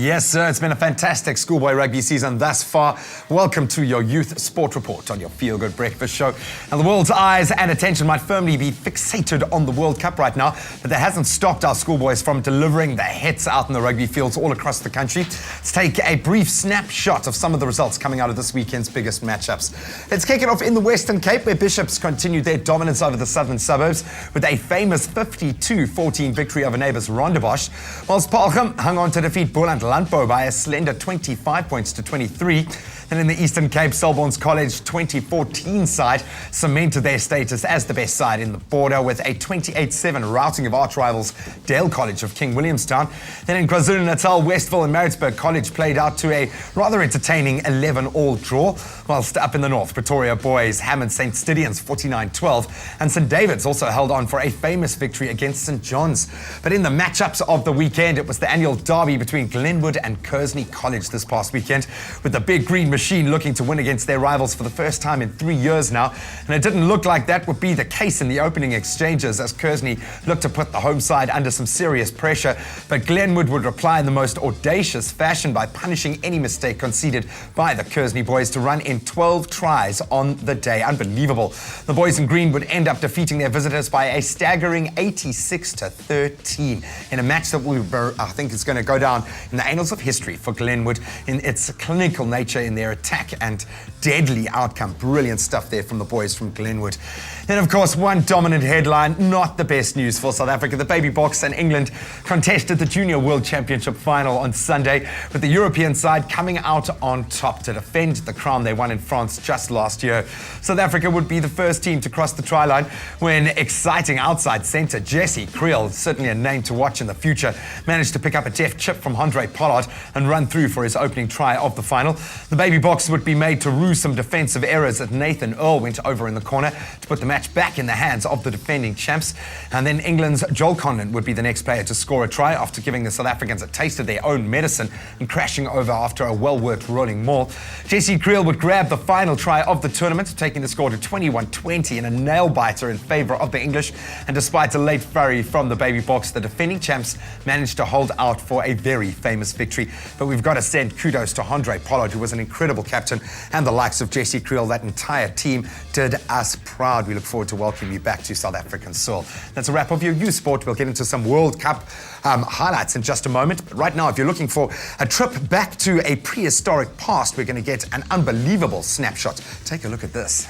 Yes, sir. It's been a fantastic schoolboy rugby season thus far. Welcome to your Youth Sport Report on your Feel Good Breakfast show. And the world's eyes and attention might firmly be fixated on the World Cup right now, but that hasn't stopped our schoolboys from delivering the hits out in the rugby fields all across the country. Let's take a brief snapshot of some of the results coming out of this weekend's biggest matchups. Let's kick it off in the Western Cape, where Bishops continued their dominance over the southern suburbs with a famous 52-14 victory over neighbours Rondebosch, whilst Paarl hung on to defeat Boland Landbou by a slender 25 points to 23. And in the Eastern Cape, Selborne's College 2014 side cemented their status as the best side in the border with a 28-7 routing of arch rivals Dale College of King Williamstown. Then in KwaZulu-Natal, Westville and Maritzburg College played out to a rather entertaining 11-all draw, whilst up in the north, Pretoria boys hammered St. Stidians 49-12, and St. David's also held on for a famous victory against St. John's. But in the matchups of the weekend, it was the annual derby between Glenwood and Kearsney College this past weekend, with the big green machine looking to win against their rivals for the first time in 3 years now. And it didn't look like that would be the case in the opening exchanges, as Kearsney looked to put the home side under some serious pressure. But Glenwood would reply in the most audacious fashion by punishing any mistake conceded by the Kearsney boys to run in 12 tries on the day. Unbelievable. The boys in green would end up defeating their visitors by a staggering 86-13 in a match that I think is going to go down in the annals of history for Glenwood in its clinical nature in their attack and deadly outcome. Brilliant stuff there from the boys from Glenwood. Then, of course, one dominant headline, not the best news for South Africa. The Baby Boks and England contested the Junior World Championship final on Sunday, with the European side coming out on top to defend the crown they won in France just last year. South Africa would be the first team to cross the try line when exciting outside centre Jesse Creel, certainly a name to watch in the future, managed to pick up a deft chip from Andre Pollard and run through for his opening try of the final. The Baby Boks would be made to rue some defensive errors as Nathan Earl went over in the corner to put the match back in the hands of the defending champs. And then England's Joel Conlon would be the next player to score a try after giving the South Africans a taste of their own medicine and crashing over after a well-worked rolling maul. Jesse Creel would grab the final try of the tournament, taking the score to 21-20 in a nail-biter in favour of the English. And despite a late flurry from the Baby Boks, the defending champs managed to hold out for a very famous victory. But we've got to send kudos to Andre Pollard, who was an incredible captain, and the likes of Jesse Creel. That entire team did us proud. We look forward to welcoming you back to South African soil. That's a wrap of your youth sport. We'll get into some World Cup highlights in just a moment. But right now, if you're looking for a trip back to a prehistoric past, we're going to get an unbelievable snapshot. Take a look at this.